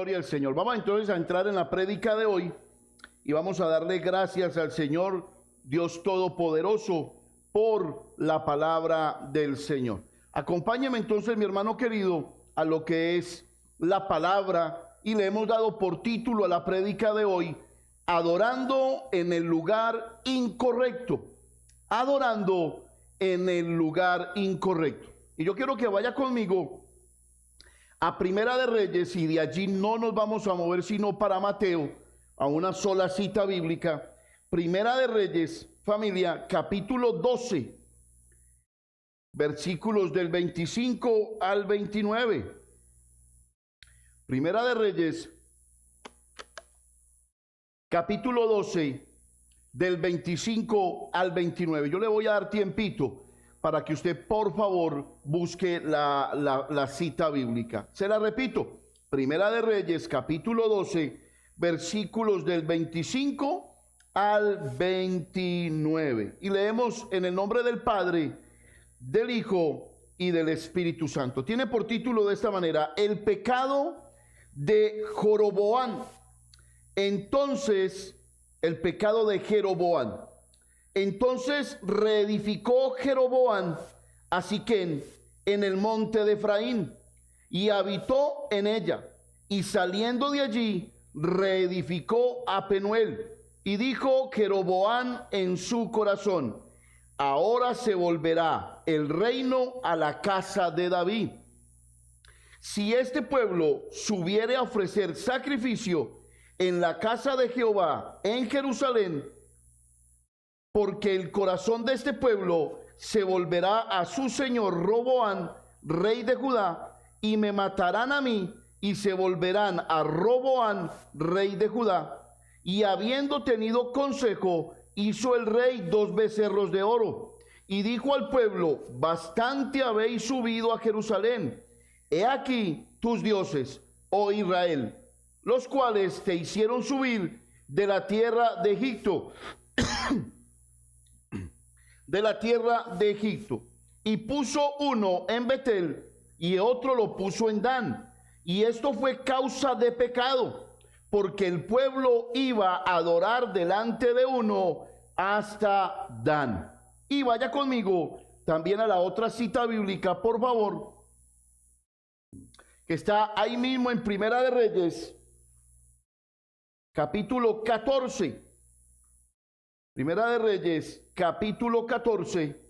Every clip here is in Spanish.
Gloria al Señor. Vamos entonces a entrar en la prédica de hoy y vamos a darle gracias al Señor Dios Todopoderoso por la palabra del Señor. Acompáñeme entonces, mi hermano querido, a lo que es la palabra, y le hemos dado por título a la prédica de hoy: adorando en el lugar incorrecto. Adorando en el lugar incorrecto. Y yo quiero que vaya conmigo a Primera de Reyes, y de allí no nos vamos a mover sino para Mateo, a una sola cita bíblica. Primera de Reyes, familia, capítulo 12, versículos del 25 al 29. Primera de Reyes, capítulo 12, del 25 al 29. Yo le voy a dar tiempito para que usted, por favor, busque la cita bíblica. Se la repito: Primera de Reyes, capítulo 12, versículos del 25 al 29. Y leemos en el nombre del Padre, del Hijo y del Espíritu Santo. Tiene por título de esta manera: el pecado de Jeroboam. Entonces, el pecado de Jeroboam. Entonces reedificó Jeroboam a Siquem en el monte de Efraín, y habitó en ella, y saliendo de allí reedificó a Penuel. Y dijo Jeroboam en su corazón: ahora se volverá el reino a la casa de David. Si este pueblo subiere a ofrecer sacrificio en la casa de Jehová en Jerusalén, porque el corazón de este pueblo se volverá a su señor Roboam, rey de Judá, y me matarán a mí, y se volverán a Roboam, rey de Judá. Y habiendo tenido consejo, hizo el rey 2 becerros de oro, y dijo al pueblo: bastante habéis subido a Jerusalén. He aquí tus dioses, oh Israel, los cuales te hicieron subir de la tierra de Egipto, de la tierra de Egipto. Y puso uno en Betel y otro lo puso en Dan. Y esto fue causa de pecado, porque el pueblo iba a adorar delante de uno hasta Dan. Y vaya conmigo también a la otra cita bíblica, por favor, que está ahí mismo en Primera de Reyes, capítulo 14. Primera de Reyes, capítulo 14,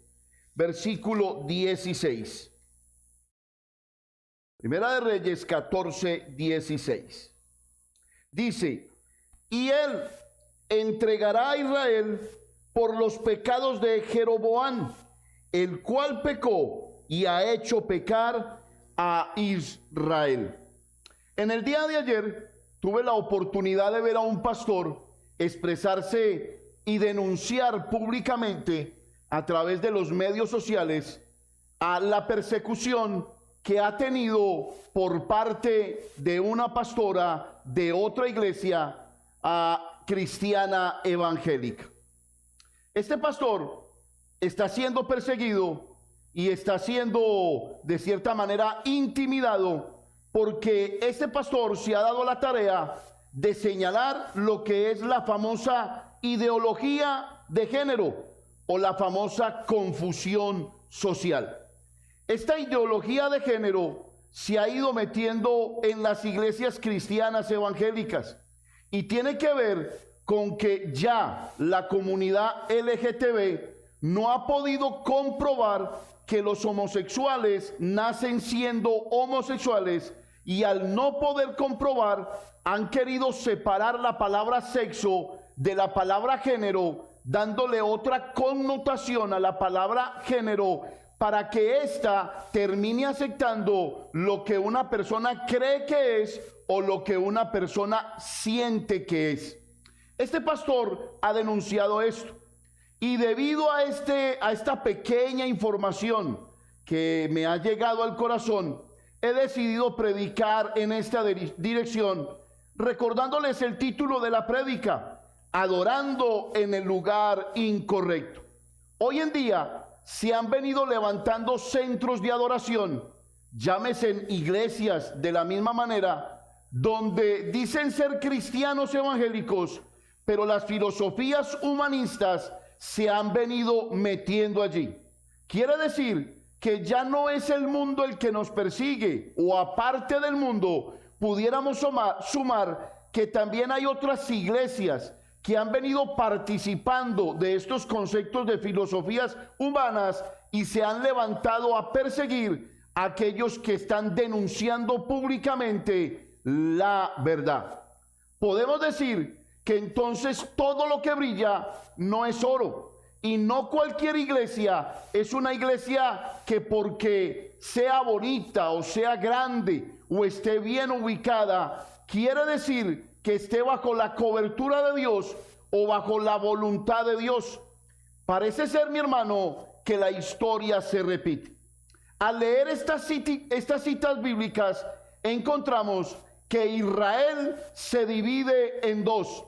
versículo 16. Primera de Reyes 14, 16. Dice: y él entregará a Israel por los pecados de Jeroboam, el cual pecó y ha hecho pecar a Israel. En el día de ayer tuve la oportunidad de ver a un pastor expresarse y denunciar públicamente a través de los medios sociales a la persecución que ha tenido por parte de una pastora de otra iglesia cristiana evangélica. Este pastor está siendo perseguido y está siendo de cierta manera intimidado, porque este pastor se ha dado la tarea de señalar lo que es la famosa ideología de género o la famosa confusión social. Esta ideología de género se ha ido metiendo en las iglesias cristianas evangélicas y tiene que ver con que ya la comunidad LGTB no ha podido comprobar que los homosexuales nacen siendo homosexuales, y al no poder comprobar han querido separar la palabra sexo de la palabra género, dándole otra connotación a la palabra género para que ésta termine aceptando lo que una persona cree que es o lo que una persona siente que es. Este pastor ha denunciado esto, y debido a esta pequeña información que me ha llegado al corazón, he decidido predicar en esta dirección, recordándoles el título de la prédica: adorando en el lugar incorrecto. Hoy en día se han venido levantando centros de adoración, llámese en iglesias de la misma manera, donde dicen ser cristianos evangélicos, pero las filosofías humanistas se han venido metiendo allí. Quiere decir que ya no es el mundo el que nos persigue, o aparte del mundo, pudiéramos sumar que también hay otras iglesias que han venido participando de estos conceptos de filosofías humanas y se han levantado a perseguir a aquellos que están denunciando públicamente la verdad. Podemos decir que entonces todo lo que brilla no es oro, y no cualquier iglesia es una iglesia que porque sea bonita o sea grande o esté bien ubicada, quiere decir que esté bajo la cobertura de Dios o bajo la voluntad de Dios. Parece ser, mi hermano, que la historia se repite. Al leer estas citas bíblicas, encontramos que Israel se divide en dos,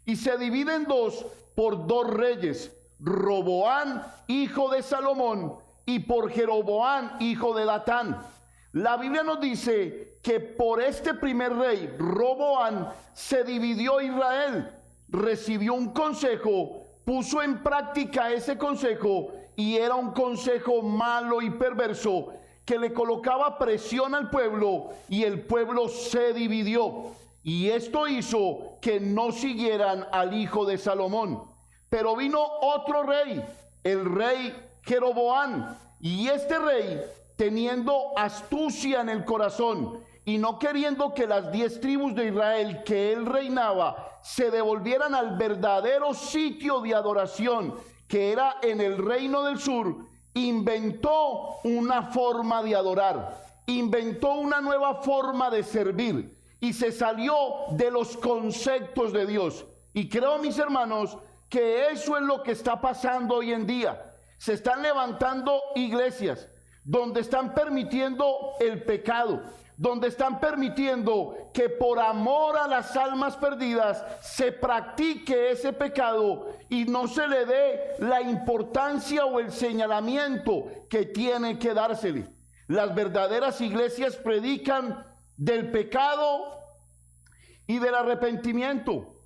y se divide en dos por dos reyes: Roboán, hijo de Salomón, y por Jeroboán, hijo de Datán. La Biblia nos dice que por este primer rey, Roboán, se dividió Israel, recibió un consejo, puso en práctica ese consejo, y era un consejo malo y perverso que le colocaba presión al pueblo, y el pueblo se dividió, y esto hizo que no siguieran al hijo de Salomón. Pero vino otro rey, el rey Jeroboán, y este rey, teniendo astucia en el corazón y no queriendo que las 10 tribus de Israel que él reinaba se devolvieran al verdadero sitio de adoración que era en el reino del sur, inventó una forma de adorar, inventó una nueva forma de servir y se salió de los conceptos de Dios. Y creo, mis hermanos, que eso es lo que está pasando hoy en día. Se están levantando iglesias donde están permitiendo el pecado, donde están permitiendo que por amor a las almas perdidas se practique ese pecado y no se le dé la importancia o el señalamiento que tiene que dársele. Las verdaderas iglesias predican del pecado y del arrepentimiento.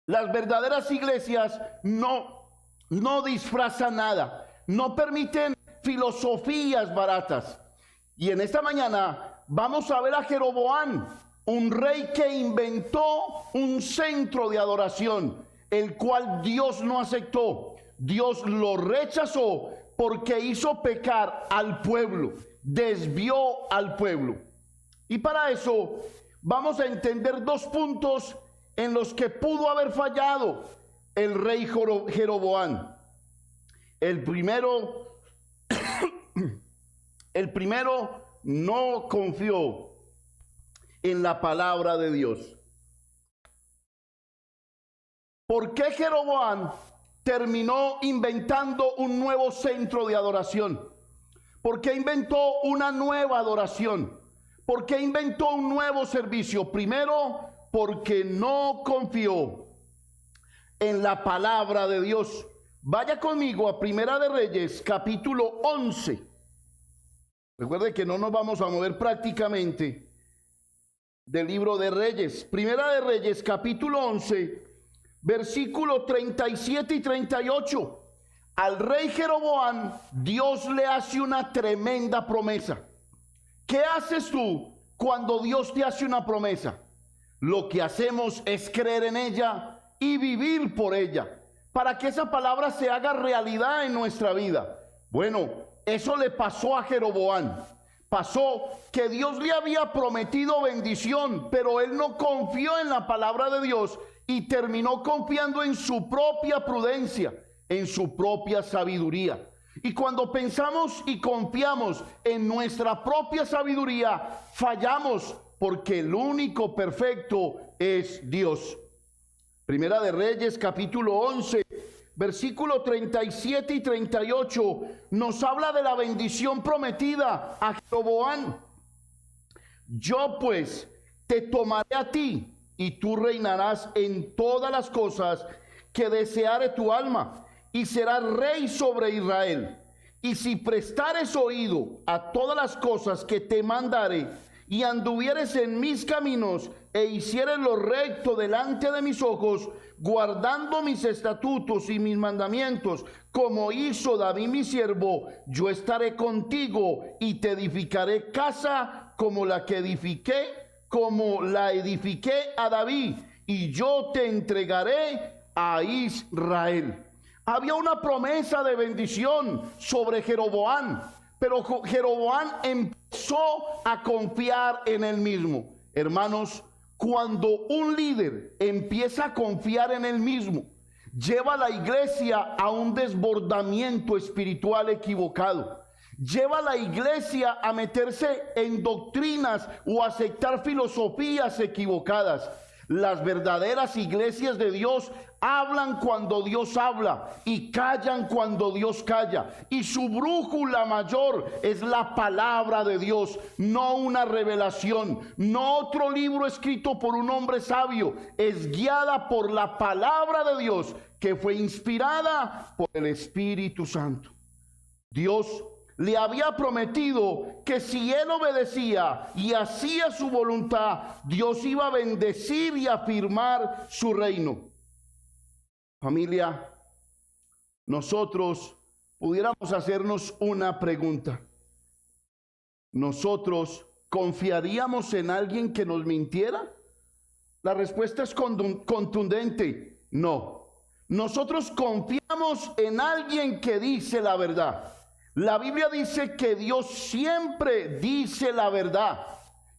Las verdaderas iglesias no disfrazan nada, no permiten filosofías baratas. Y en esta mañana vamos a ver a Jeroboán, un rey que inventó un centro de adoración, el cual Dios no aceptó. Dios lo rechazó porque hizo pecar al pueblo, desvió al pueblo. Y para eso vamos a entender dos puntos en los que pudo haber fallado el rey Jeroboán. El primero no confió en la palabra de Dios. ¿Por qué Jeroboán terminó inventando un nuevo centro de adoración? ¿Por qué inventó una nueva adoración? ¿Por qué inventó un nuevo servicio? Primero, porque no confió en la palabra de Dios. Vaya conmigo a Primera de Reyes, capítulo 11. Recuerde que no nos vamos a mover prácticamente del libro de Reyes. Primera de Reyes, capítulo 11, versículo 37 y 38. Al rey Jeroboán, Dios le hace una tremenda promesa. ¿Qué haces tú cuando Dios te hace una promesa? Lo que hacemos es creer en ella y vivir por ella, para que esa palabra se haga realidad en nuestra vida. Bueno, eso le pasó a Jeroboán. Pasó que Dios le había prometido bendición, pero él no confió en la palabra de Dios y terminó confiando en su propia prudencia, en su propia sabiduría. Y cuando pensamos y confiamos en nuestra propia sabiduría, fallamos, porque el único perfecto es Dios. Primera de Reyes, capítulo 11, versículo 37 y 38, nos habla de la bendición prometida a Jeroboán. Yo pues te tomaré a ti, y tú reinarás en todas las cosas que deseare tu alma, y serás rey sobre Israel. Y si prestares oído a todas las cosas que te mandare, y anduvieres en mis caminos, e hicieres lo recto delante de mis ojos, guardando mis estatutos y mis mandamientos, como hizo David mi siervo, yo estaré contigo y te edificaré casa como la edifiqué a David, y yo te entregaré a Israel. Había una promesa de bendición sobre Jeroboam, pero Jeroboam empezó a confiar en él mismo. Hermanos, cuando un líder empieza a confiar en él mismo, lleva a la iglesia a un desbordamiento espiritual equivocado. Lleva a la iglesia a meterse en doctrinas o a aceptar filosofías equivocadas. Las verdaderas iglesias de Dios hablan cuando Dios habla y callan cuando Dios calla. Y su brújula mayor es la palabra de Dios, no una revelación, no otro libro escrito por un hombre sabio. Es guiada por la palabra de Dios, que fue inspirada por el Espíritu Santo. Dios le había prometido que si él obedecía y hacía su voluntad, Dios iba a bendecir y afirmar su reino. Familia, nosotros pudiéramos hacernos una pregunta. ¿Nosotros confiaríamos en alguien que nos mintiera? La respuesta es contundente: no. Nosotros confiamos en alguien que dice la verdad. La Biblia dice que Dios siempre dice la verdad,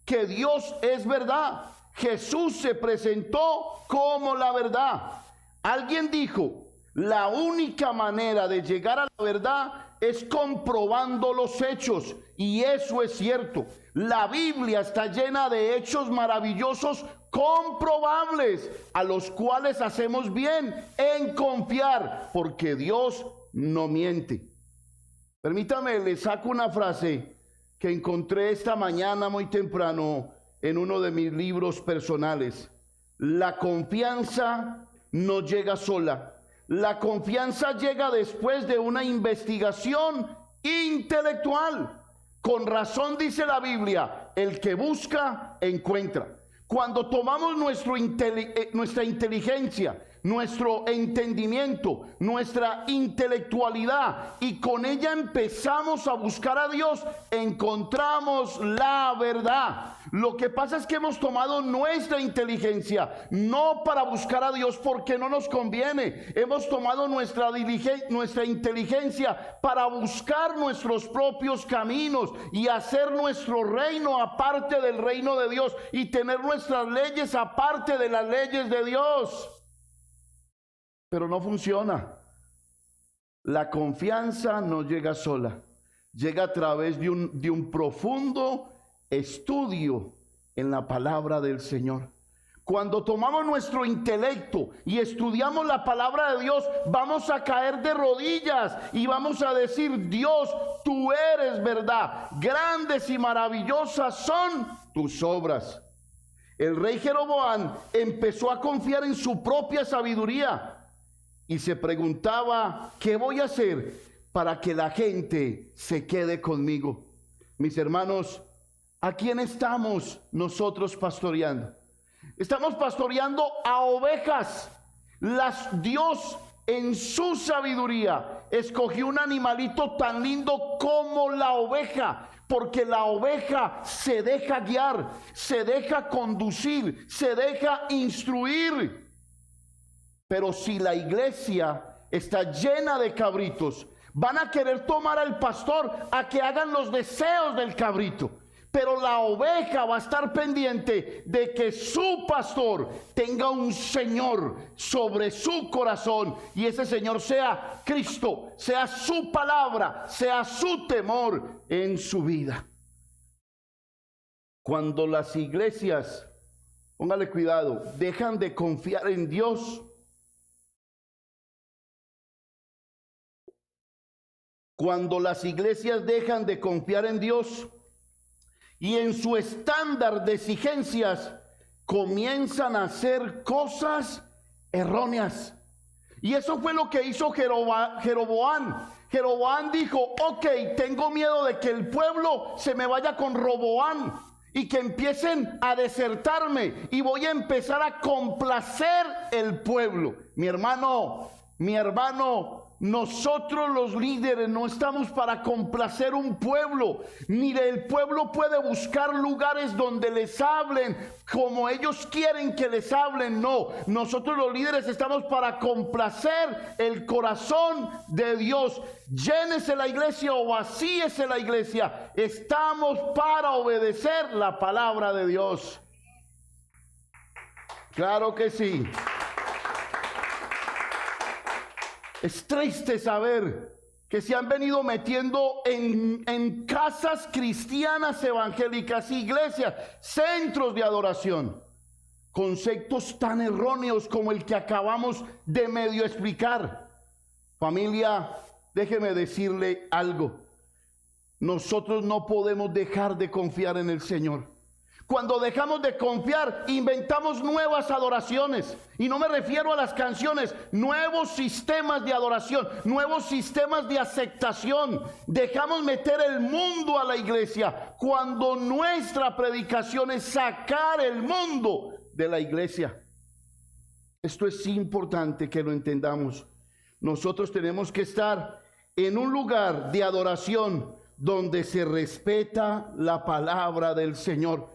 que Dios es verdad. Jesús se presentó como la verdad. Alguien dijo: la única manera de llegar a la verdad es comprobando los hechos, y eso es cierto. La Biblia está llena de hechos maravillosos comprobables, a los cuales hacemos bien en confiar, porque Dios no miente. Permítame, le saco una frase que encontré esta mañana muy temprano en uno de mis libros personales. La confianza no llega sola. La confianza llega después de una investigación intelectual. Con razón dice la Biblia: el que busca, encuentra. Cuando tomamos nuestra inteligencia, nuestro entendimiento, nuestra intelectualidad, y con ella empezamos a buscar a Dios, encontramos la verdad. Lo que pasa es que hemos tomado nuestra inteligencia no para buscar a Dios porque no nos conviene. Hemos tomado nuestra inteligencia para buscar nuestros propios caminos y hacer nuestro reino aparte del reino de Dios, y tener nuestras leyes aparte de las leyes de Dios. Pero no funciona. La confianza no llega sola. Llega a través de un profundo estudio en la palabra del Señor. Cuando tomamos nuestro intelecto y estudiamos la palabra de Dios, vamos a caer de rodillas y vamos a decir: Dios, tú eres verdad. Grandes y maravillosas son tus obras. El rey Jeroboam empezó a confiar en su propia sabiduría y se preguntaba: ¿qué voy a hacer para que la gente se quede conmigo? Mis hermanos, ¿a quién estamos nosotros pastoreando? Estamos pastoreando a ovejas. Dios, en su sabiduría, escogió un animalito tan lindo como la oveja, porque la oveja se deja guiar, se deja conducir, se deja instruir. Pero si la iglesia está llena de cabritos, van a querer tomar al pastor a que hagan los deseos del cabrito. Pero la oveja va a estar pendiente de que su pastor tenga un Señor sobre su corazón, y ese Señor sea Cristo, sea su palabra, sea su temor en su vida. Cuando las iglesias, póngale cuidado, dejan de confiar en Dios, cuando las iglesias dejan de confiar en Dios y en su estándar de exigencias, comienzan a hacer cosas erróneas. Y eso fue lo que hizo Jeroboam. Jeroboam dijo: ok, tengo miedo de que el pueblo se me vaya con Roboam. y que empiecen a desertarme y voy a empezar a complacer el pueblo. Mi hermano, nosotros los líderes no estamos para complacer un pueblo, ni el pueblo puede buscar lugares donde les hablen como ellos quieren que les hablen. No, nosotros los líderes estamos para complacer el corazón de Dios. Llénese la iglesia o vacíese la iglesia, estamos para obedecer la palabra de Dios. Claro que sí. Es triste saber que se han venido metiendo en casas cristianas evangélicas, iglesias, centros de adoración, conceptos tan erróneos como el que acabamos de medio explicar. Familia, déjeme decirle algo. Nosotros no podemos dejar de confiar en el Señor. Cuando dejamos de confiar, inventamos nuevas adoraciones. Y no me refiero a las canciones, nuevos sistemas de adoración, nuevos sistemas de aceptación. Dejamos meter el mundo a la iglesia, cuando nuestra predicación es sacar el mundo de la iglesia. Esto es importante que lo entendamos. Nosotros tenemos que estar en un lugar de adoración donde se respeta la palabra del Señor.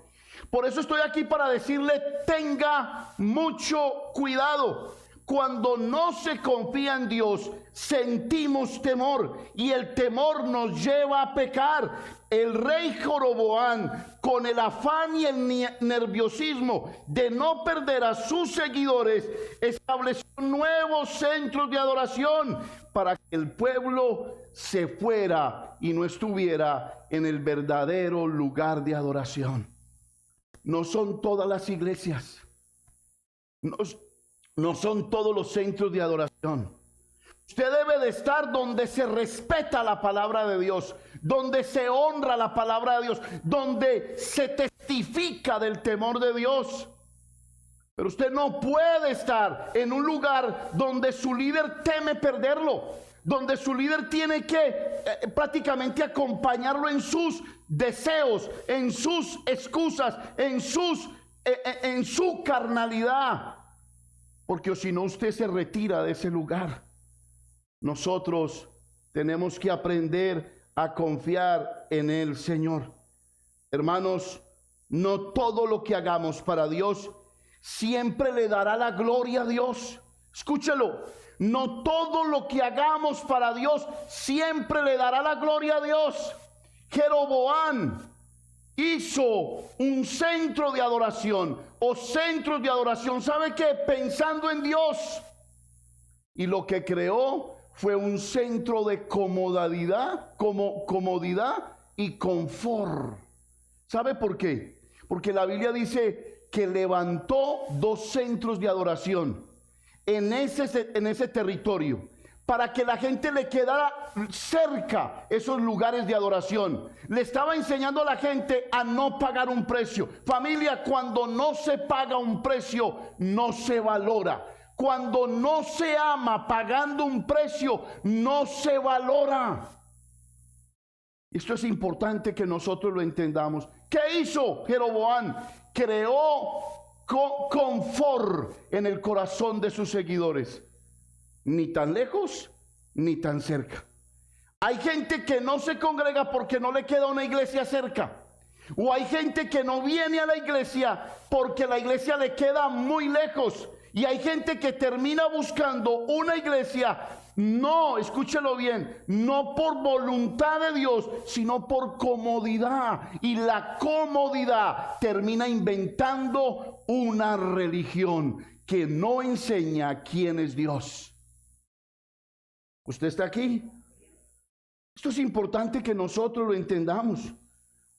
Por eso estoy aquí para decirle, tenga mucho cuidado. Cuando no se confía en Dios, sentimos temor y el temor nos lleva a pecar. El rey Jeroboam, con el afán y el nerviosismo de no perder a sus seguidores, estableció nuevos centros de adoración para que el pueblo se fuera y no estuviera en el verdadero lugar de adoración. No son todas las iglesias, no son todos los centros de adoración. Usted debe de estar donde se respeta la palabra de Dios, donde se honra la palabra de Dios, donde se testifica del temor de Dios. Pero usted no puede estar en un lugar donde su líder teme perderlo, donde su líder tiene que prácticamente acompañarlo en sus deseos, en sus excusas, en su carnalidad, porque si no usted se retira de ese lugar. Nosotros tenemos que aprender a confiar en el Señor. Hermanos, no todo lo que hagamos para Dios siempre le dará la gloria a Dios. Escúchelo. No todo lo que hagamos para Dios siempre le dará la gloria a Dios. Jeroboam hizo un centro de adoración o centros de adoración, ¿sabe qué? Pensando en Dios. Y lo que creó fue un centro de comodidad y confort. ¿Sabe por qué? Porque la Biblia dice que levantó 2 centros de adoración en ese territorio, para que la gente le quedara cerca esos lugares de adoración. Le estaba enseñando a la gente a no pagar un precio. Familia, cuando no se paga un precio, no se valora. Cuando no se ama pagando un precio, no se valora. Esto es importante que nosotros lo entendamos. ¿Qué hizo Jeroboam? Creó confort en el corazón de sus seguidores, ni tan lejos ni tan cerca. Hay gente que no se congrega porque no le queda una iglesia cerca, o hay gente que no viene a la iglesia porque la iglesia le queda muy lejos, y hay gente que termina buscando una iglesia, no, escúchelo bien, no por voluntad de Dios, sino por comodidad. Y la comodidad termina inventando una religión que no enseña quién es Dios. ¿Usted está aquí? Esto es importante que nosotros lo entendamos.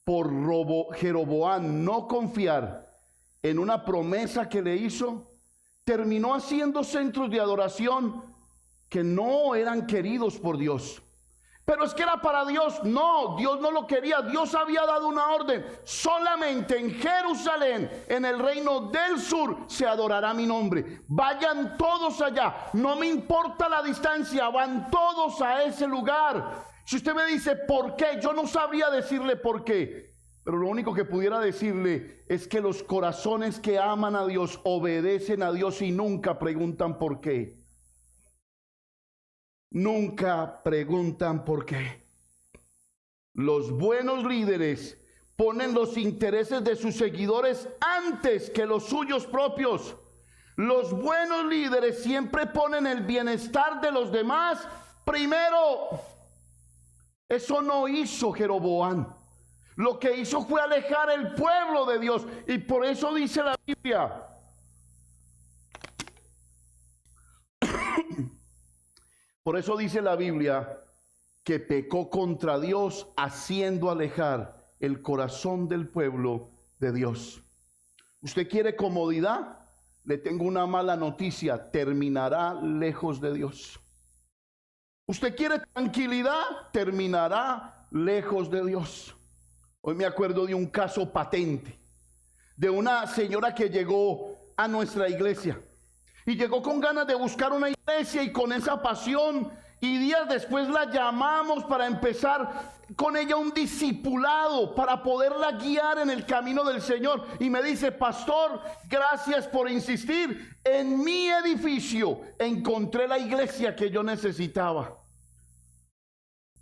Por Jeroboam no confiar en una promesa que le hizo, terminó haciendo centros de adoración que no eran queridos por Dios. Pero es que era para Dios. No, Dios no lo quería. Dios había dado una orden. Solamente en Jerusalén, en el reino del sur, se adorará mi nombre. Vayan todos allá. No me importa la distancia. Van todos a ese lugar. Si usted me dice, ¿por qué? Yo no sabría decirle por qué. Pero lo único que pudiera decirle es que los corazones que aman a Dios obedecen a Dios y nunca preguntan por qué. Nunca preguntan por qué. Los buenos líderes ponen los intereses de sus seguidores antes que los suyos propios. Los buenos líderes siempre ponen el bienestar de los demás primero. Eso no hizo Jeroboam. Lo que hizo fue alejar el pueblo de Dios. Y por eso dice la Biblia. Por eso dice la Biblia que pecó contra Dios haciendo alejar el corazón del pueblo de Dios. ¿Usted quiere comodidad? Le tengo una mala noticia. Terminará lejos de Dios. ¿Usted quiere tranquilidad? Terminará lejos de Dios. Hoy me acuerdo de un caso patente, de una señora que llegó a nuestra iglesia y llegó con ganas de buscar una iglesia y con esa pasión, y días después la llamamos para empezar con ella un discipulado para poderla guiar en el camino del Señor, y me dice: pastor, gracias por insistir. En mi edificio encontré la iglesia que yo necesitaba.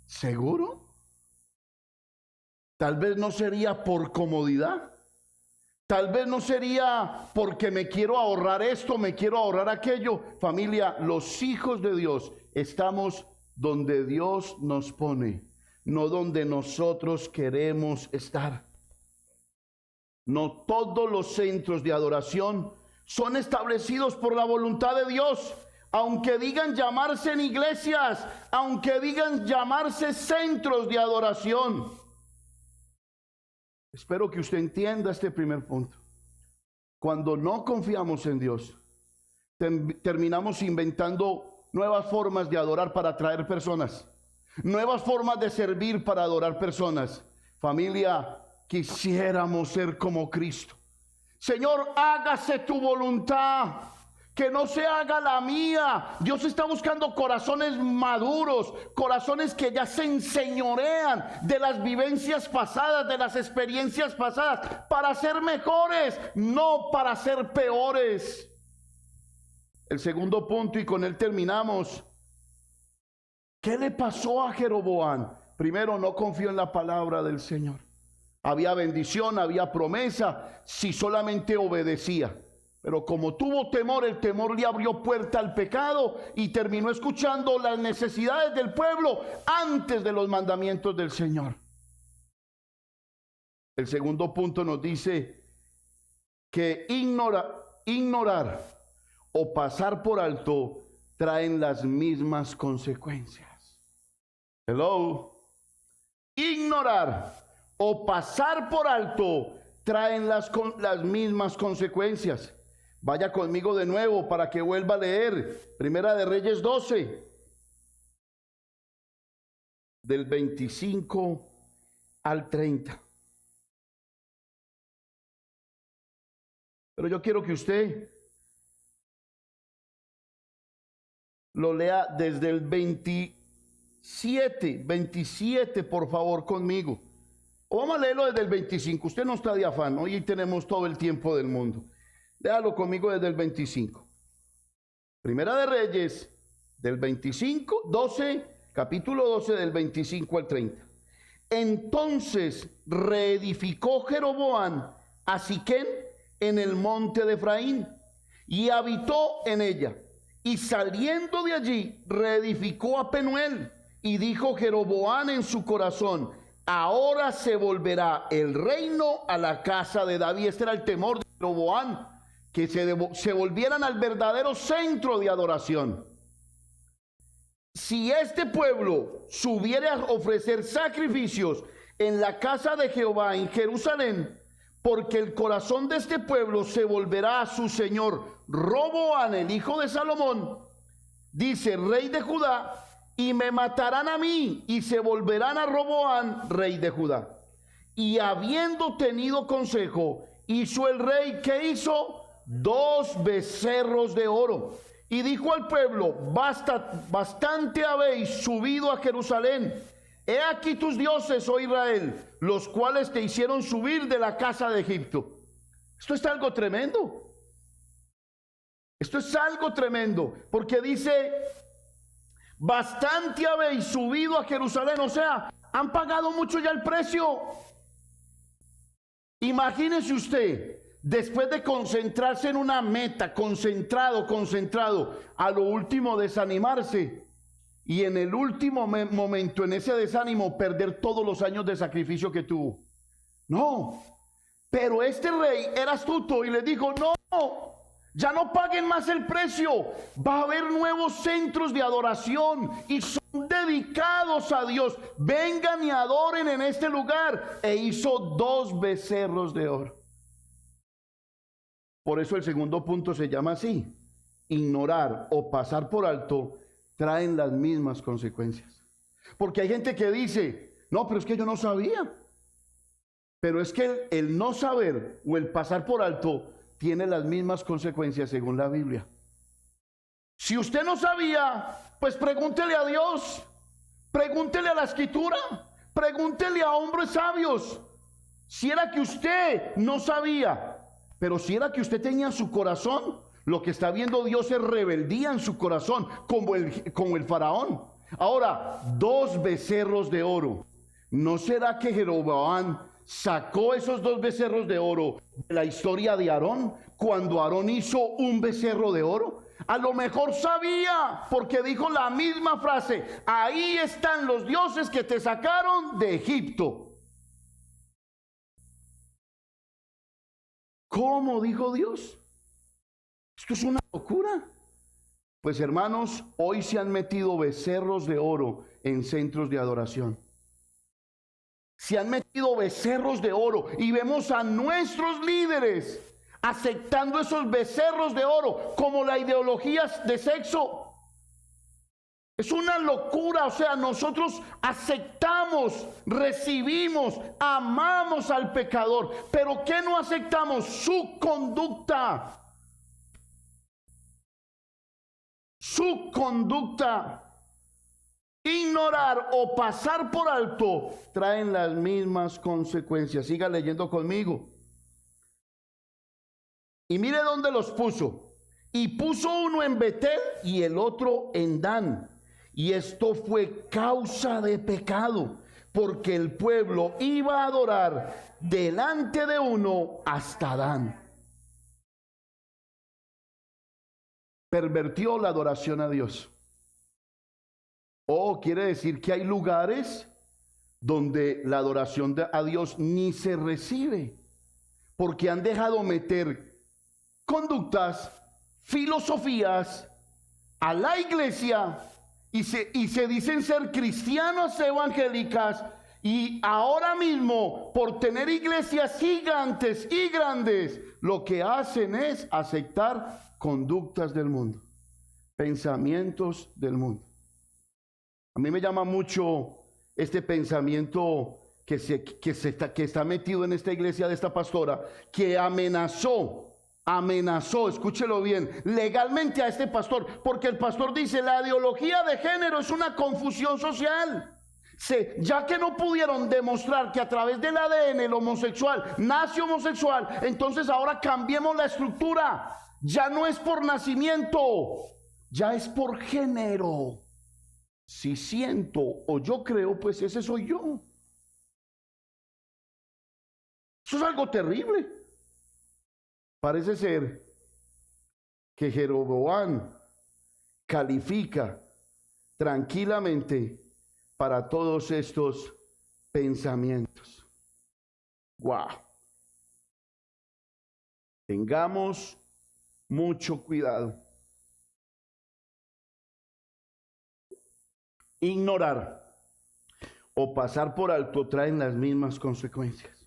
¿Seguro? Tal vez no sería por comodidad. Tal vez no sería porque me quiero ahorrar esto, me quiero ahorrar aquello. Familia, los hijos de Dios estamos donde Dios nos pone, no donde nosotros queremos estar. No todos los centros de adoración son establecidos por la voluntad de Dios. Aunque digan llamarse en iglesias, aunque digan llamarse centros de adoración. Espero que usted entienda este primer punto. Cuando no confiamos en Dios, terminamos inventando nuevas formas de adorar para atraer personas, nuevas formas de servir para adorar personas. Familia, quisiéramos ser como Cristo. Señor, hágase tu voluntad, que no se haga la mía. Dios está buscando corazones maduros, corazones que ya se enseñorean de las vivencias pasadas, de las experiencias pasadas, para ser mejores, no para ser peores. El segundo punto, y con él terminamos. ¿Qué le pasó a Jeroboam? Primero, no confió en la palabra del Señor. Había bendición, había promesa, si solamente obedecía. Pero como tuvo temor, el temor le abrió puerta al pecado y terminó escuchando las necesidades del pueblo antes de los mandamientos del Señor. El segundo punto nos dice que ignorar o pasar por alto traen las mismas consecuencias. Hello. Ignorar o pasar por alto traen las mismas consecuencias. Vaya conmigo de nuevo para que vuelva a leer Primera de Reyes 12, del 25 al 30. Pero yo quiero que usted lo lea desde el 27, por favor, conmigo. O vamos a leerlo desde el 25. Usted no está de afán, hoy tenemos todo el tiempo del mundo. Léalo conmigo desde el 25. Primera de Reyes, del 12, capítulo 12, del 25 al 30. Entonces reedificó Jeroboam a Siquem en el monte de Efraín y habitó en ella. Y saliendo de allí reedificó a Penuel, y dijo Jeroboam en su corazón: ahora se volverá el reino a la casa de David. Este era el temor de Jeroboam, que se volvieran al verdadero centro de adoración. Si este pueblo subiera a ofrecer sacrificios en la casa de Jehová en Jerusalén, porque el corazón de este pueblo se volverá a su señor Roboam, el hijo de Salomón, dice rey de Judá, y me matarán a mí, y se volverán a Roboam, rey de Judá. Y habiendo tenido consejo, hizo el rey, ¿qué hizo? 2 becerros de oro. Y dijo al pueblo: bastante habéis subido a Jerusalén. He aquí tus dioses, oh Israel, los cuales te hicieron subir de la casa de Egipto. Esto es algo tremendo. Esto es algo tremendo, porque dice, bastante habéis subido a Jerusalén, o sea, han pagado mucho ya el precio. Imagínese usted, después de concentrarse en una meta, concentrado, a lo último desanimarse, y en el último momento, en ese desánimo, perder todos los años de sacrificio que tuvo. No, pero este rey era astuto y le dijo, no, ya no paguen más el precio, va a haber nuevos centros de adoración y son dedicados a Dios, vengan y adoren en este lugar. E hizo 2 becerros de oro. Por eso el segundo punto se llama así: ignorar o pasar por alto traen las mismas consecuencias. Porque hay gente que dice, no, pero es que yo no sabía. Pero es que el no saber o el pasar por alto tiene las mismas consecuencias según la Biblia. Si usted no sabía, pues pregúntele a Dios, pregúntele a la Escritura, pregúntele a hombres sabios. Si era que usted no sabía, pero si era que usted tenía en su corazón, lo que está viendo Dios es rebeldía en su corazón, como el faraón. Ahora, 2 becerros de oro. ¿No será que Jeroboam sacó esos 2 becerros de oro de la historia de Aarón, cuando Aarón hizo un becerro de oro? A lo mejor sabía, porque dijo la misma frase: ahí están los dioses que te sacaron de Egipto. ¿Cómo dijo Dios? Esto es una locura. Pues hermanos, hoy se han metido becerros de oro en centros de adoración. Se han metido becerros de oro y vemos a nuestros líderes aceptando esos becerros de oro como la ideología de sexo. Es una locura. O sea, nosotros aceptamos, recibimos, amamos al pecador, pero ¿qué no aceptamos? Su conducta. Su conducta. Ignorar o pasar por alto traen las mismas consecuencias. Siga leyendo conmigo. Y mire dónde los puso. Y puso uno en Betel y el otro en Dan. Y esto fue causa de pecado, porque el pueblo iba a adorar delante de uno hasta Dan. Pervertió la adoración a Dios. Quiere decir que hay lugares donde la adoración a Dios ni se recibe, porque han dejado meter conductas, filosofías a la iglesia y se dicen ser cristianos evangélicas, y ahora mismo, por tener iglesias gigantes y grandes, lo que hacen es aceptar conductas del mundo, pensamientos del mundo. A mí me llama mucho este pensamiento que está metido en esta iglesia de esta pastora, que amenazó, escúchelo bien, legalmente a este pastor, porque el pastor dice: la ideología de género es una confusión social. Ya que no pudieron demostrar que a través del ADN el homosexual nace homosexual, entonces ahora cambiemos la estructura. Ya no es por nacimiento, ya es por género. Si siento o yo creo, pues ese soy yo. Eso es algo terrible. Parece ser que Jeroboam califica tranquilamente para todos estos pensamientos. ¡Wow! Tengamos mucho cuidado. Ignorar o pasar por alto traen las mismas consecuencias.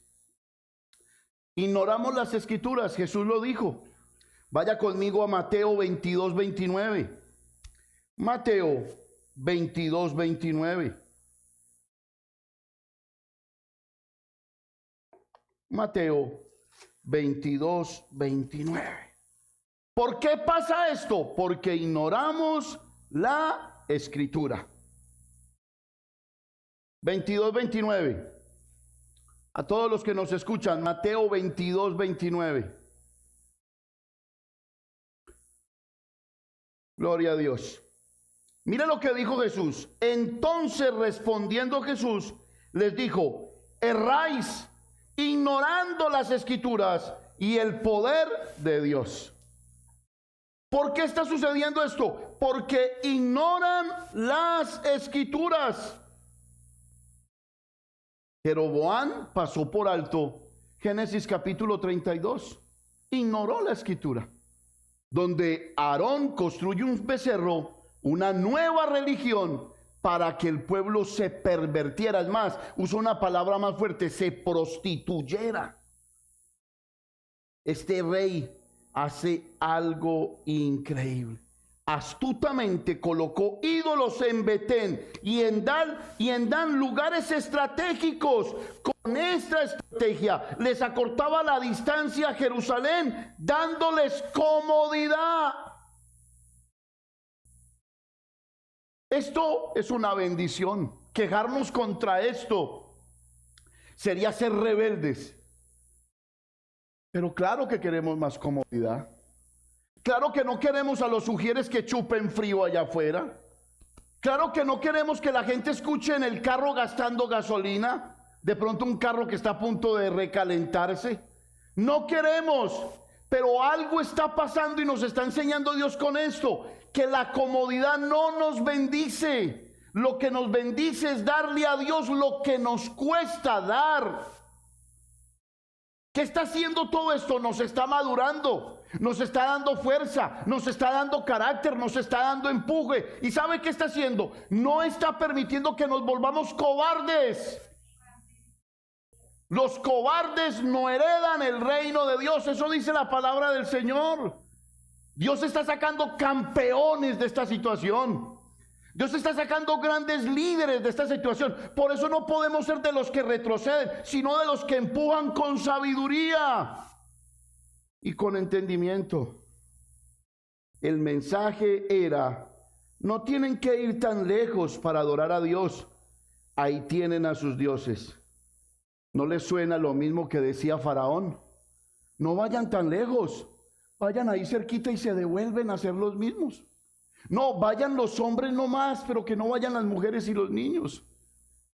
Ignoramos las escrituras, Jesús lo dijo. Vaya conmigo a Mateo 22, 29. Mateo 22, 29. Mateo 22, 29. ¿Por qué pasa esto? Porque ignoramos la escritura. 22, 29. A todos los que nos escuchan, Mateo 22, 29. Gloria a Dios. Mira lo que dijo Jesús. Entonces respondiendo Jesús, les dijo, erráis ignorando las escrituras y el poder de Dios. ¿Por qué está sucediendo esto? Porque ignoran las escrituras. Jeroboam pasó por alto Génesis capítulo 32. Ignoró la escritura, donde Aarón construye un becerro, una nueva religión para que el pueblo se pervertiera. Es más, usó una palabra más fuerte, se prostituyera. Este rey hace algo increíble. Astutamente colocó ídolos en Betén y en Dan, lugares estratégicos. Con esta estrategia les acortaba la distancia a Jerusalén, dándoles comodidad. Esto es una bendición. Quejarnos contra esto sería ser rebeldes. Pero claro que queremos más comodidad. Claro que no queremos a los ujieres que chupen frío allá afuera. Claro que no queremos que la gente escuche en el carro gastando gasolina. De pronto un carro que está a punto de recalentarse. No queremos. Pero algo está pasando y nos está enseñando Dios con esto. Que la comodidad no nos bendice. Lo que nos bendice es darle a Dios lo que nos cuesta dar. ¿Qué está haciendo todo esto? Nos está madurando, nos está dando fuerza, nos está dando carácter, nos está dando empuje. ¿Y sabe qué está haciendo? No está permitiendo que nos volvamos cobardes. Los cobardes no heredan el reino de Dios. Eso dice la palabra del Señor. Dios está sacando campeones de esta situación. Dios está sacando grandes líderes de esta situación. Por eso no podemos ser de los que retroceden, sino de los que empujan con sabiduría y con entendimiento. El mensaje era: no tienen que ir tan lejos para adorar a Dios. Ahí tienen a sus dioses. ¿No les suena lo mismo que decía Faraón? No vayan tan lejos, vayan ahí cerquita y se devuelven a ser los mismos. No, vayan los hombres nomás, pero que no vayan las mujeres y los niños.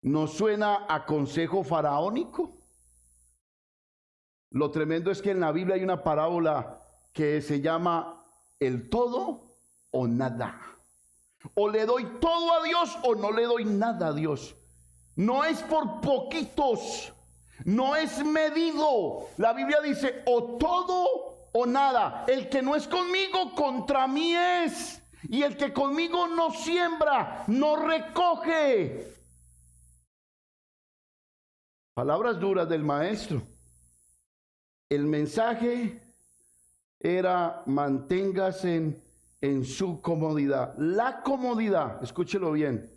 ¿No suena a consejo faraónico? Lo tremendo es que en la Biblia hay una parábola que se llama el todo o nada. O le doy todo a Dios o no le doy nada a Dios. No es por poquitos, no es medido. La Biblia dice o todo o nada. El que no es conmigo, contra mí es. Y el que conmigo no siembra, no recoge. Palabras duras del maestro. El mensaje era: manténgase en su comodidad. La comodidad, escúchelo bien,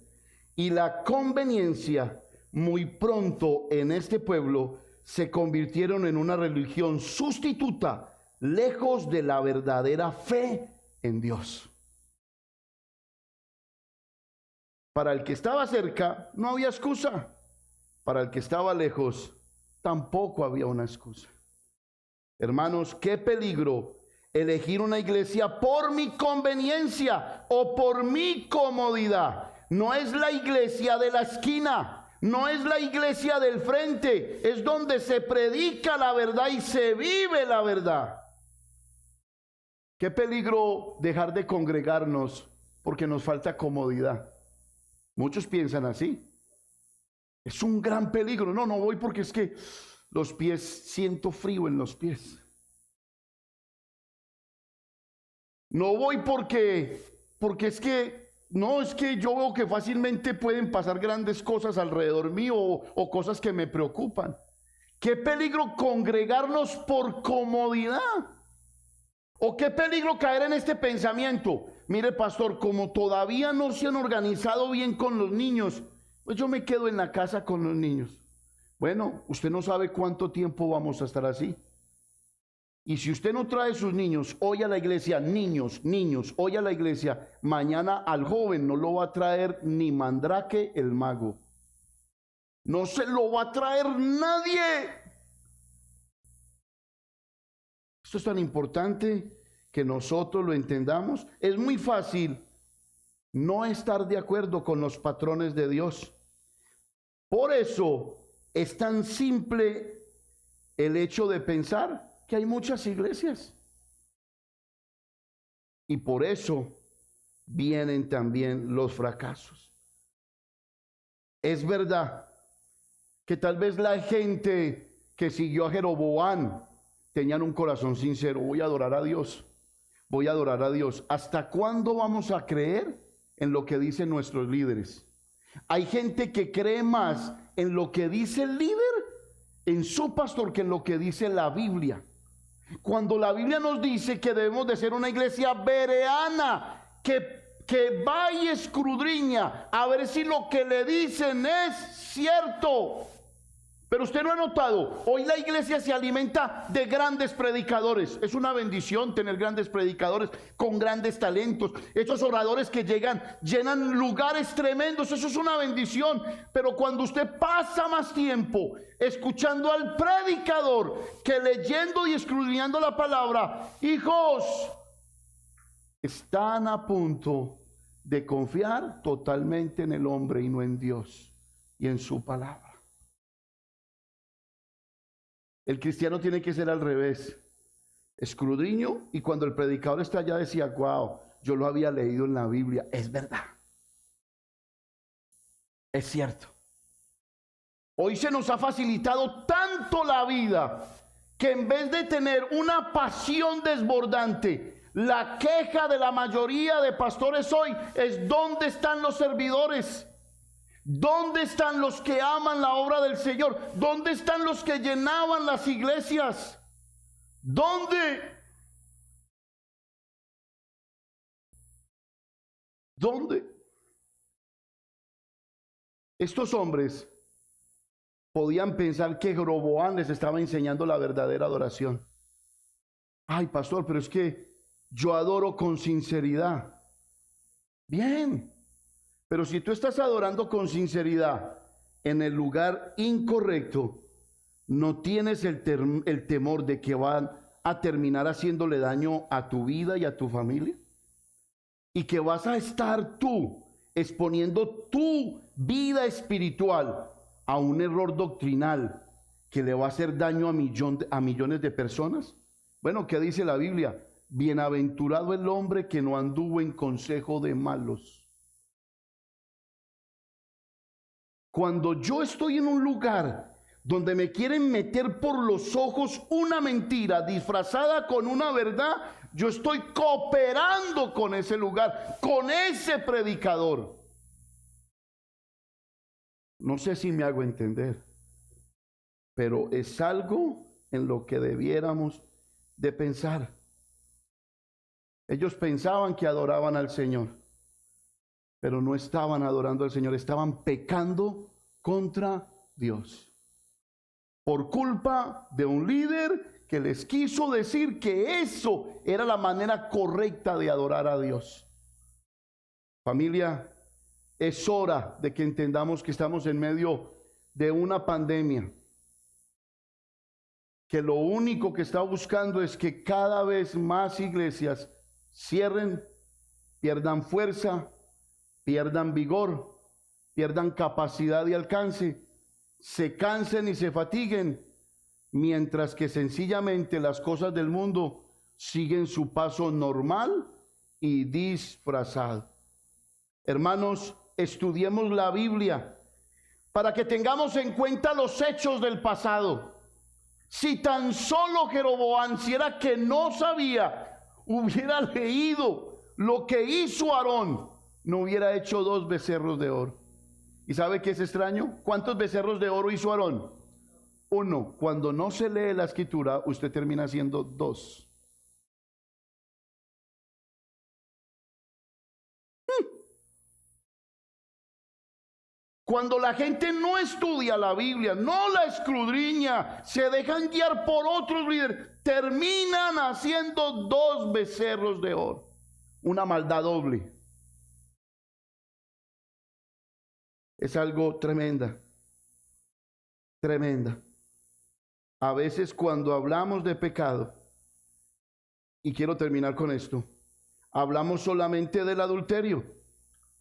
y la conveniencia muy pronto en este pueblo se convirtieron en una religión sustituta, lejos de la verdadera fe en Dios. Para el que estaba cerca no había excusa. Para el que estaba lejos tampoco había una excusa. Hermanos, qué peligro elegir una iglesia por mi conveniencia o por mi comodidad. No es la iglesia de la esquina, no es la iglesia del frente, es donde se predica la verdad y se vive la verdad. Qué peligro dejar de congregarnos porque nos falta comodidad. Muchos piensan así. Es un gran peligro. No voy porque es que los pies, siento frío en los pies. No voy porque es que, no, es que yo veo que fácilmente pueden pasar grandes cosas alrededor mío o cosas que me preocupan. Qué peligro congregarnos por comodidad. O qué peligro caer en este pensamiento. Mire, pastor, como todavía no se han organizado bien con los niños, pues yo me quedo en la casa con los niños. Bueno, usted no sabe cuánto tiempo vamos a estar así. Y si usted no trae sus niños hoy a la iglesia, niños, hoy a la iglesia, mañana al joven no lo va a traer ni Mandrake el mago. No se lo va a traer nadie. Esto es tan importante que nosotros lo entendamos. Es muy fácil no estar de acuerdo con los patrones de Dios. Por eso es tan simple el hecho de pensar que hay muchas iglesias. Y por eso vienen también los fracasos. Es verdad que tal vez la gente que siguió a Jeroboam tenían un corazón sincero. Voy a adorar a Dios. Voy a adorar a Dios. ¿Hasta cuándo vamos a creer en lo que dicen nuestros líderes? Hay gente que cree más en lo que dice el líder, en su pastor, que en lo que dice la Biblia. Cuando la Biblia nos dice que debemos de ser una iglesia bereana, que va y escudriña a ver si lo que le dicen es cierto. Pero usted no ha notado, hoy la iglesia se alimenta de grandes predicadores. Es una bendición tener grandes predicadores con grandes talentos. Esos oradores que llegan, llenan lugares tremendos. Eso es una bendición. Pero cuando usted pasa más tiempo escuchando al predicador que leyendo y escudriñando la palabra, hijos, están a punto de confiar totalmente en el hombre y no en Dios y en su palabra. El cristiano tiene que ser al revés. Escudriño, y cuando el predicador está allá decía, wow, yo lo había leído en la Biblia. Es verdad. Es cierto. Hoy se nos ha facilitado tanto la vida que en vez de tener una pasión desbordante, la queja de la mayoría de pastores hoy es: ¿dónde están los servidores? ¿Dónde están los que aman la obra del Señor? ¿Dónde están los que llenaban las iglesias? ¿Dónde? ¿Dónde? Estos hombres podían pensar que Jeroboam les estaba enseñando la verdadera adoración. Ay, pastor, pero es que yo adoro con sinceridad. Bien. Pero si tú estás adorando con sinceridad en el lugar incorrecto, no tienes el temor de que van a terminar haciéndole daño a tu vida y a tu familia, y que vas a estar tú exponiendo tu vida espiritual a un error doctrinal que le va a hacer daño a millones de personas. Bueno, ¿qué dice la Biblia? Bienaventurado el hombre que no anduvo en consejo de malos. Cuando yo estoy en un lugar donde me quieren meter por los ojos una mentira disfrazada con una verdad, yo estoy cooperando con ese lugar, con ese predicador. No sé si me hago entender, pero es algo en lo que debiéramos de pensar. Ellos pensaban que adoraban al Señor, pero no estaban adorando al Señor, estaban pecando contra Dios por culpa de un líder que les quiso decir que eso era la manera correcta de adorar a Dios. Familia, es hora de que entendamos que estamos en medio de una pandemia, que lo único que está buscando es que cada vez más iglesias cierren, pierdan fuerza, pierdan vigor, pierdan capacidad y alcance, se cansen y se fatiguen, mientras que sencillamente las cosas del mundo siguen su paso normal y disfrazado. Hermanos, estudiemos la Biblia para que tengamos en cuenta los hechos del pasado. Si tan solo Jeroboam, si era que no sabía, hubiera leído lo que hizo Aarón, no hubiera hecho 2 becerros de oro. ¿Y sabe qué es extraño? ¿Cuántos becerros de oro hizo Aarón? 1. Cuando no se lee la escritura, usted termina haciendo 2. Cuando la gente no estudia la Biblia, no la escudriña, se dejan guiar por otros líderes, terminan haciendo 2 becerros de oro. Una maldad doble. Es algo tremenda. tremenda. A veces cuando hablamos de pecado, y quiero terminar con esto, hablamos solamente del adulterio,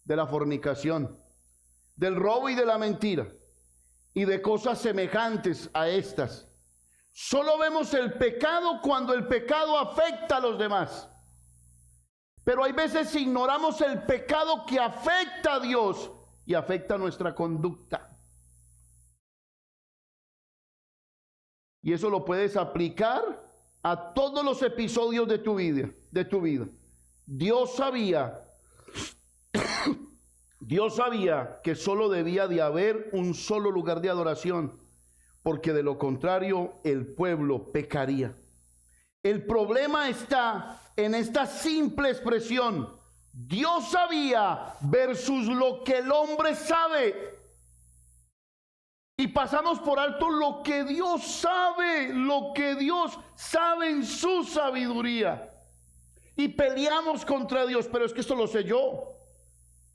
de la fornicación, del robo y de la mentira, y de cosas semejantes a estas. Solo vemos el pecado cuando el pecado afecta a los demás. Pero hay veces ignoramos el pecado que afecta a Dios y afecta nuestra conducta. Y eso lo puedes aplicar a todos los episodios de tu vida. Dios sabía que solo debía de haber un solo lugar de adoración, porque de lo contrario el pueblo pecaría. El problema está en esta simple expresión: Dios sabía versus lo que el hombre sabe. Y pasamos por alto lo que Dios sabe en su sabiduría. Y peleamos contra Dios, pero es que esto lo sé yo.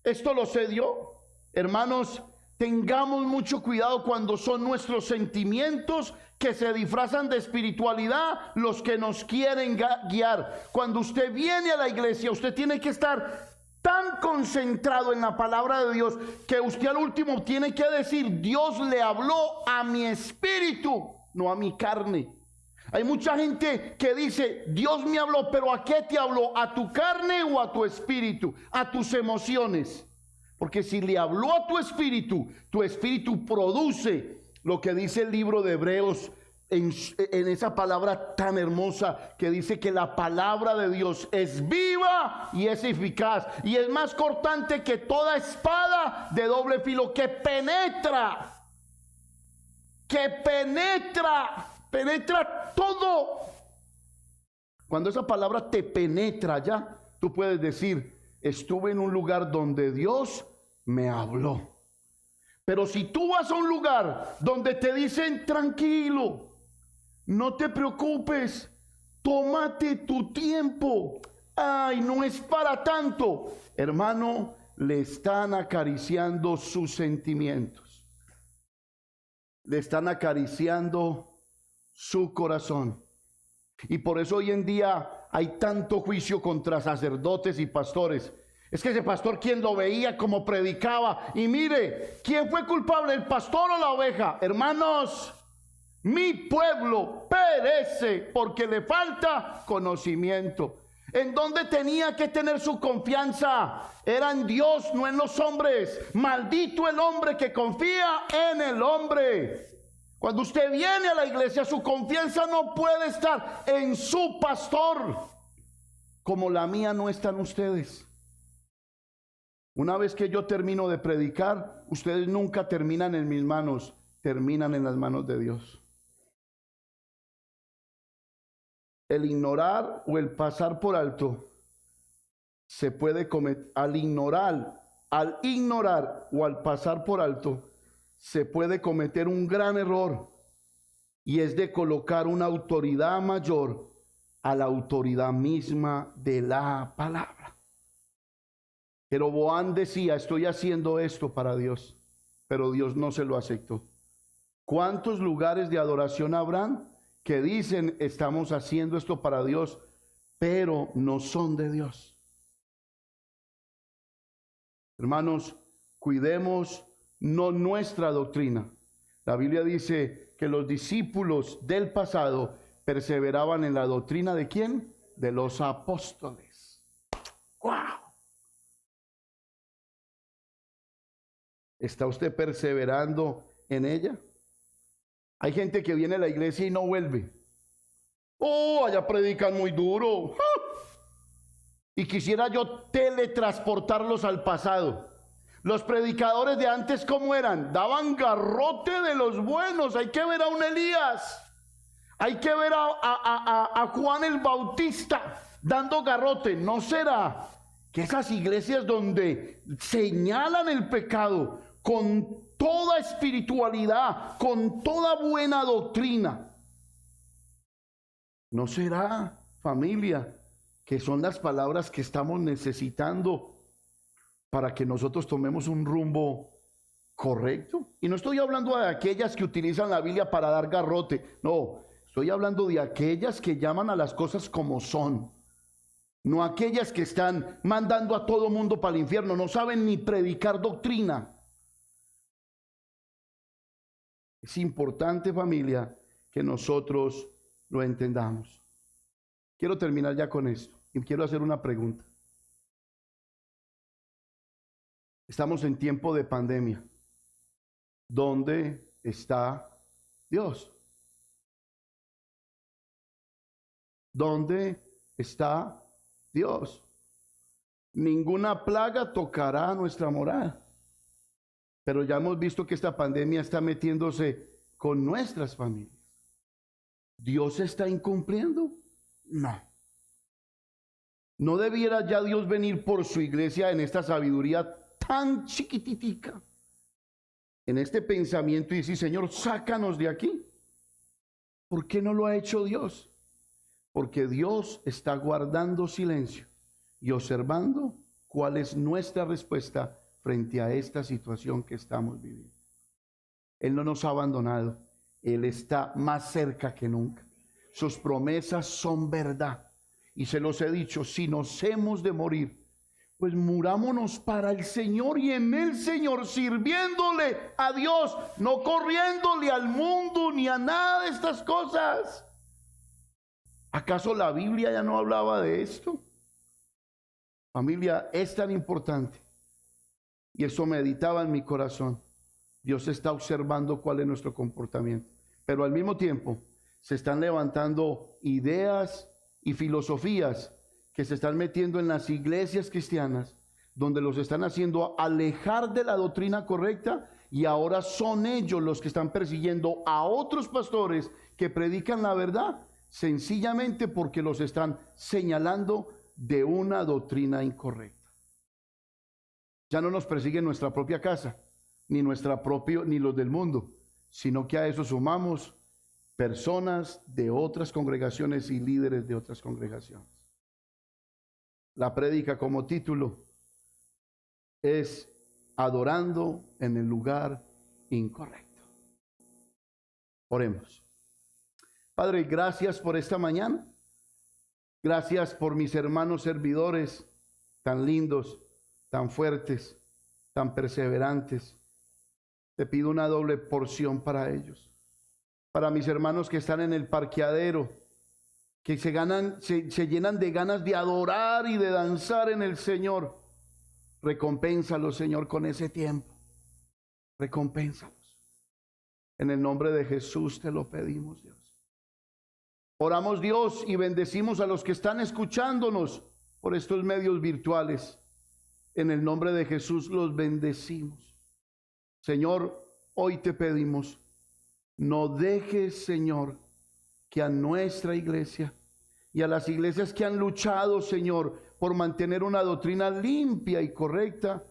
Esto lo sé yo. Hermanos, tengamos mucho cuidado cuando son nuestros sentimientos que se disfrazan de espiritualidad los que nos quieren guiar. Cuando usted viene a la iglesia, usted tiene que estar tan concentrado en la palabra de Dios que usted al último tiene que decir: Dios le habló a mi espíritu, no a mi carne. Hay mucha gente que dice: Dios me habló, pero ¿a qué te habló? ¿A tu carne o a tu espíritu? ¿A tus emociones? Porque si le habló a tu espíritu produce lo que dice el libro de Hebreos en esa palabra tan hermosa que dice que la palabra de Dios es viva y es eficaz y es más cortante que toda espada de doble filo, que penetra todo. Cuando esa palabra te penetra, ya tú puedes decir: estuve en un lugar donde Dios me habló. Pero si tú vas a un lugar donde te dicen: tranquilo, no te preocupes, tómate tu tiempo, ay, no es para tanto, hermano, le están acariciando sus sentimientos, le están acariciando su corazón. Y por eso hoy en día hay tanto juicio contra sacerdotes y pastores. Es que ese pastor, ¿quién lo veía como predicaba? Y mire, ¿quién fue culpable, el pastor o la oveja? Hermanos, mi pueblo perece porque le falta conocimiento. ¿En dónde tenía que tener su confianza? Era en Dios, no en los hombres. Maldito el hombre que confía en el hombre. Cuando usted viene a la iglesia, su confianza no puede estar en su pastor, como la mía no está en ustedes. Una vez que yo termino de predicar, ustedes nunca terminan en mis manos, terminan en las manos de Dios. El ignorar o el pasar por alto se puede cometer. Al ignorar o al pasar por alto se puede cometer un gran error, y es de colocar una autoridad mayor a la autoridad misma de la palabra. Jeroboam decía: estoy haciendo esto para Dios, pero Dios no se lo aceptó. ¿Cuántos lugares de adoración habrán que dicen: estamos haciendo esto para Dios, pero no son de Dios? Hermanos, cuidemos no nuestra doctrina. La Biblia dice que los discípulos del pasado perseveraban en la doctrina ¿de quién? De los apóstoles. ¡Wow! ¿Está usted perseverando en ella? Hay gente que viene a la iglesia y no vuelve. Oh, allá predican muy duro. Y quisiera yo teletransportarlos al pasado. Los predicadores de antes, ¿cómo eran? Daban garrote de los buenos. Hay que ver a un Elías. Hay que ver a Juan el Bautista dando garrote. ¿No será que esas iglesias donde señalan el pecado con toda espiritualidad, con toda buena doctrina, no será, familia, que son las palabras que estamos necesitando para que nosotros tomemos un rumbo correcto. Y no estoy hablando de aquellas que utilizan la Biblia para dar garrote. No, estoy hablando de aquellas que llaman a las cosas como son. No aquellas que están mandando a todo mundo para el infierno. No saben ni predicar doctrina. Es importante, familia, que nosotros lo entendamos. Quiero terminar ya con esto y quiero hacer una pregunta. Estamos en tiempo de pandemia. ¿Dónde está Dios? ¿Dónde está Dios? Ninguna plaga tocará nuestra morada. Pero ya hemos visto que esta pandemia está metiéndose con nuestras familias. ¿Dios está incumpliendo? No. ¿No debiera ya Dios venir por su iglesia en esta sabiduría tan chiquititica, en este pensamiento y decir, Señor, sácanos de aquí? ¿Por qué no lo ha hecho Dios? Porque Dios está guardando silencio y observando cuál es nuestra respuesta frente a esta situación que estamos viviendo. Él no nos ha abandonado. Él está más cerca que nunca. Sus promesas son verdad. Y se los he dicho, si nos hemos de morir, pues murámonos para el Señor y en el Señor, sirviéndole a Dios, no corriéndole al mundo ni a nada de estas cosas. ¿Acaso la Biblia ya no hablaba de esto? Familia, es tan importante. Y eso meditaba en mi corazón. Dios está observando cuál es nuestro comportamiento. Pero al mismo tiempo se están levantando ideas y filosofías que se están metiendo en las iglesias cristianas, donde los están haciendo alejar de la doctrina correcta, y ahora son ellos los que están persiguiendo a otros pastores que predican la verdad, sencillamente porque los están señalando de una doctrina incorrecta. Ya no nos persigue nuestra propia casa, ni los del mundo, sino que a eso sumamos personas de otras congregaciones y líderes de otras congregaciones. La prédica como título es adorando en el lugar incorrecto. Oremos. Padre, gracias por esta mañana. Gracias por mis hermanos servidores tan lindos, tan fuertes, tan perseverantes. Te pido una doble porción para ellos. Para mis hermanos que están en el parqueadero, que se llenan de ganas de adorar y de danzar en el Señor. Recompénsalos, Señor, con ese tiempo. Recompénsalos. En el nombre de Jesús te lo pedimos, Dios. Oramos, Dios, y bendecimos a los que están escuchándonos por estos medios virtuales. En el nombre de Jesús los bendecimos. Señor, hoy te pedimos, no dejes, Señor, que a nuestra iglesia y a las iglesias que han luchado, Señor, por mantener una doctrina limpia y correcta,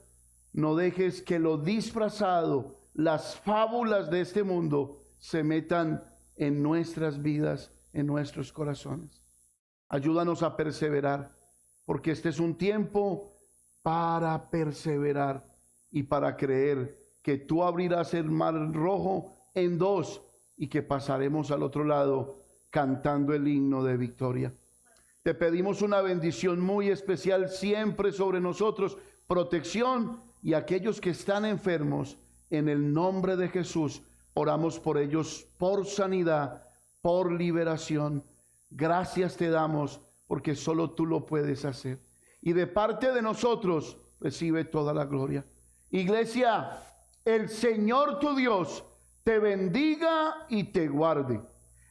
no dejes que lo disfrazado, las fábulas de este mundo se metan en nuestras vidas, en nuestros corazones. Ayúdanos a perseverar, porque este es un tiempo para perseverar y para creer que tú abrirás el mar rojo en dos y que pasaremos al otro lado cantando el himno de victoria. Te pedimos una bendición muy especial siempre sobre nosotros, protección, y aquellos que están enfermos, en el nombre de Jesús, oramos por ellos, por sanidad, por liberación. Gracias te damos, porque solo tú lo puedes hacer. Y de parte de nosotros, recibe toda la gloria. Iglesia, el Señor tu Dios te bendiga y te guarde.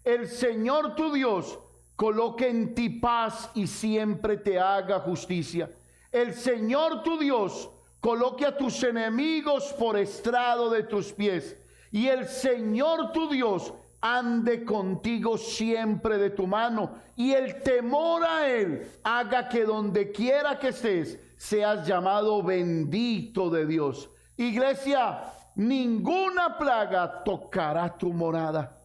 El Señor tu Dios coloque en ti paz y siempre te haga justicia. El Señor tu Dios coloque a tus enemigos por estrado de tus pies. Y el Señor tu Dios ande contigo siempre de tu mano. Y el temor a Él haga que donde quiera que estés, seas llamado bendito de Dios. Iglesia, ninguna plaga tocará tu morada.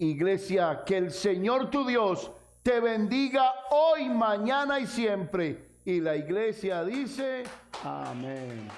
Iglesia, que el Señor tu Dios te bendiga hoy, mañana y siempre. Y la iglesia dice, amén.